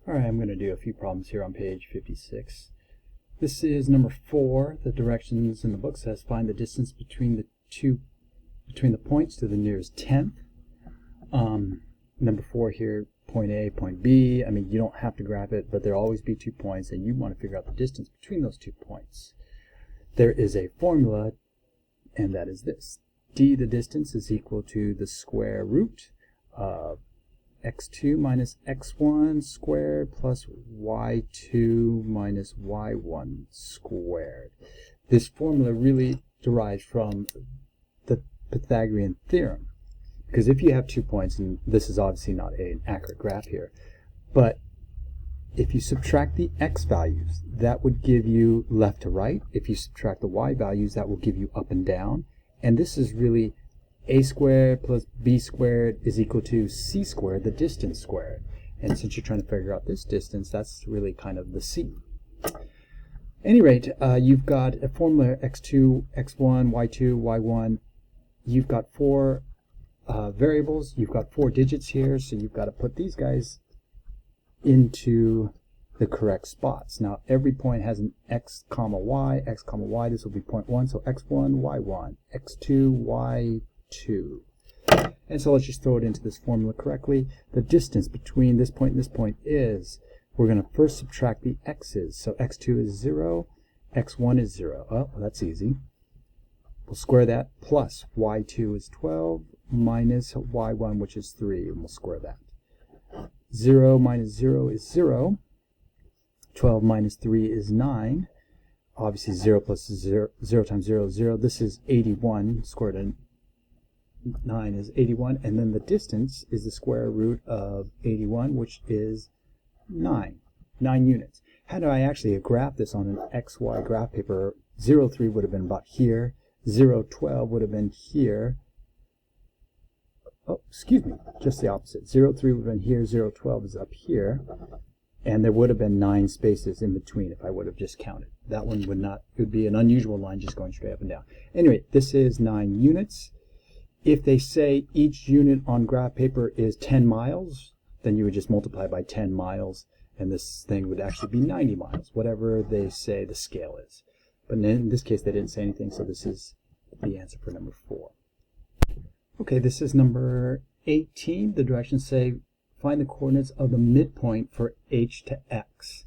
Alright, I'm going to do a few problems here on page 56. This is number 4. The directions in the book says find the distance between the points to the nearest tenth. Number 4 here, point A, point B. I mean, you don't have to graph it, but there'll always be 2 points, and you want to figure out the distance between those 2 points. There is a formula, and that is this. D, the distance, is equal to the square root of x2 minus x1 squared plus y2 minus y1 squared. This formula really derives from the Pythagorean theorem, because if you have 2 points, and this is obviously not an accurate graph here, but if you subtract the x values, that would give you left to right. If you subtract the y values, that will give you up and down. And this is really a squared plus b squared is equal to c squared, the distance squared. And since you're trying to figure out this distance, that's really kind of the c. At any rate, you've got a formula x2, x1, y2, y1. You've got 4 variables. You've got 4 digits here, so you've got to put these guys into the correct spots. Now, every point has an x comma y. This will be point 1, so x1, y1, x2, y2. And so let's just throw it into this formula correctly. The distance between this point and this point is, we're going to first subtract the x's. So x2 is 0, x1 is 0. Oh, well, that's easy. We'll square that, plus y2 is 12 minus y1, which is 3, and we'll square that. 0 minus 0 is 0. 12 minus 3 is 9. Obviously 0 plus 0 times 0 is 0. This is 81. Square root of 9 is 81. And then the distance is the square root of 81, which is 9. 9 units. Had I actually graphed this on an XY graph paper, 0, 3 would have been about here. 0, 12 would have been here. Oh, excuse me, just the opposite. 0, 3 would have been here, 0, 12 is up here, and there would have been 9 spaces in between if I would have just counted. That one would not, it would be an unusual line just going straight up and down. Anyway, this is 9 units. If they say each unit on graph paper is 10 miles, then you would just multiply by 10 miles, and this thing would actually be 90 miles, whatever they say the scale is. But in this case, they didn't say anything, so this is the answer for number 4. Okay, this is number 18. The directions say find the coordinates of the midpoint for h to x.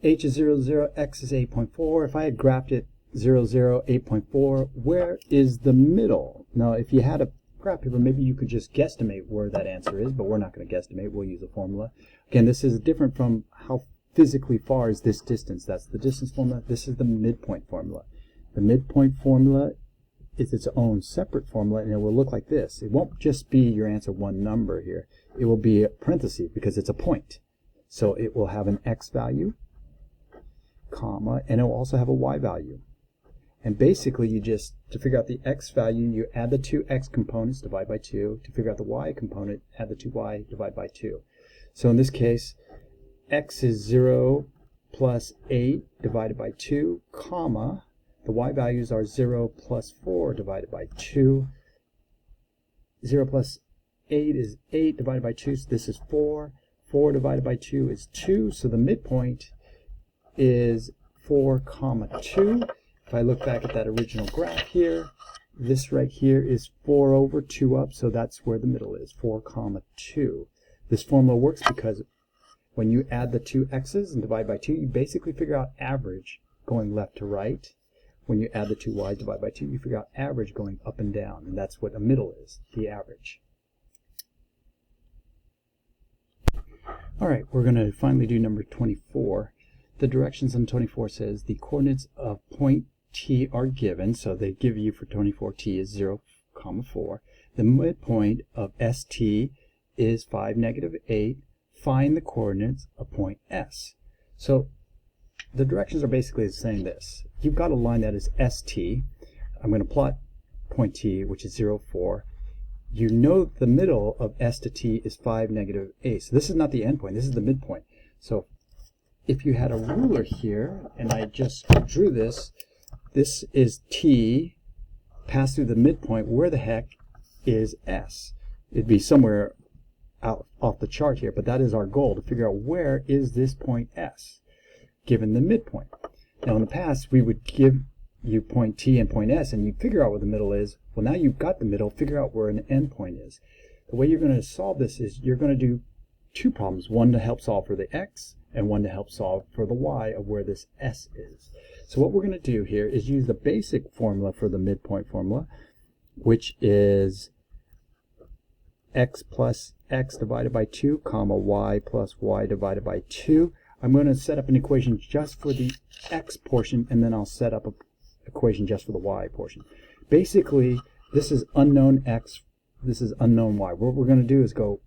H is 0, 0, x is 8.4. If I had graphed it 0, 0, 8.4, where is the middle? Now, if you had a graph paper, maybe you could just guesstimate where that answer is, but we're not going to guesstimate. We'll use a formula. Again, this is different from how physically far is this distance. That's the distance formula. This is the midpoint formula. The midpoint formula is its own separate formula, and it will look like this. It won't just be your answer one number here. It will be a parenthesis because it's a point. So it will have an x value, comma, and it will also have a y value. And basically, you just, to figure out the x value, you add the 2 x components, divide by 2. To figure out the y component, add the 2 y, divide by 2. So in this case, x is 0 plus 8 divided by 2, comma, the y values are 0 plus 4 divided by 2. 0 plus 8 is 8 divided by 2, so this is 4. 4 divided by 2 is 2, so the midpoint is 4, comma 2. If I look back at that original graph here, this right here is 4 over 2 up, so that's where the middle is, 4, comma 2. This formula works because when you add the 2 x's and divide by 2, you basically figure out average going left to right. When you add the 2 y's, divide by 2, you figure out average going up and down, and that's what a middle is, the average. All right, we're going to finally do number 24. The directions on 24 says the coordinates of point T are given, so they give you for 24 T is 0, comma 4. The midpoint of ST is 5, negative 8. Find the coordinates of point S. So the directions are basically saying this. You've got a line that is ST. I'm going to plot point T, which is 0, 4. You know the middle of S to T is 5, negative 8. So this is not the end point. This is the midpoint. So if you had a ruler here, and I just drew this, this is T, pass through the midpoint. Where the heck is S? It'd be somewhere out off the chart here, but that is our goal, to figure out where is this point S, given the midpoint. Now in the past, we would give you point T and point S, and you figure out where the middle is. Well, now you've got the middle, figure out where an endpoint is. The way you're going to solve this is you're going to do two problems, one to help solve for the X, and one to help solve for the Y of where this S is. So what we're going to do here is use the basic formula for the midpoint formula, which is X plus X divided by 2, comma, Y plus Y divided by 2. I'm going to set up an equation just for the X portion, and then I'll set up an equation just for the Y portion. Basically, this is unknown X, this is unknown Y. What we're going to do is go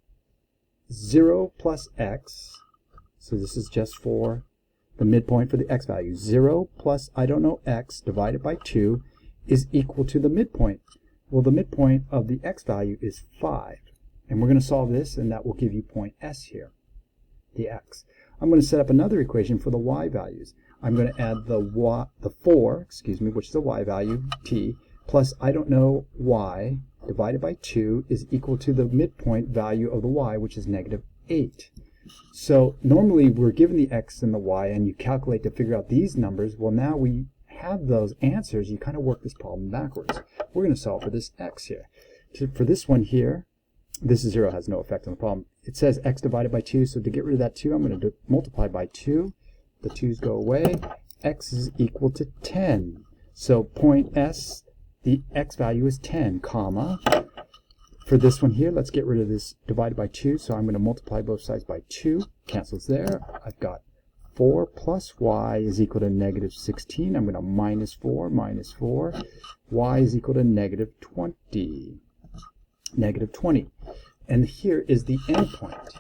0 plus X, so this is just for the midpoint for the X value. 0 plus I don't know X divided by 2 is equal to the midpoint. Well, the midpoint of the X value is 5. And we're going to solve this, and that will give you point S here, the X. I'm going to set up another equation for the Y values. I'm going to add the 4, which is the Y value, T, plus I don't know Y divided by 2 is equal to the midpoint value of the Y, which is negative 8. So normally we're given the X and the Y, and you calculate to figure out these numbers. Well, now we have those answers. You kind of work this problem backwards. We're going to solve for this X here. For this one here, this 0 has no effect on the problem. It says X divided by 2, so to get rid of that 2, I'm going to multiply by 2. The 2's go away. X is equal to 10. So point S, the X value is 10, comma. For this one here, let's get rid of this divided by 2, so I'm going to multiply both sides by 2. Cancels there. I've got 4 plus Y is equal to negative 16. I'm going to minus 4, minus 4. Y is equal to negative 20. Negative 20. And here is the endpoint,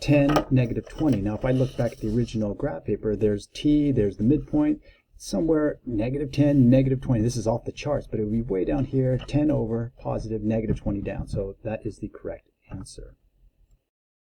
10, negative 20. Now, if I look back at the original graph paper, there's T, there's the midpoint, somewhere negative 10, negative 20. This is off the charts, but it would be way down here, 10 over, positive, negative 20 down. So that is the correct answer.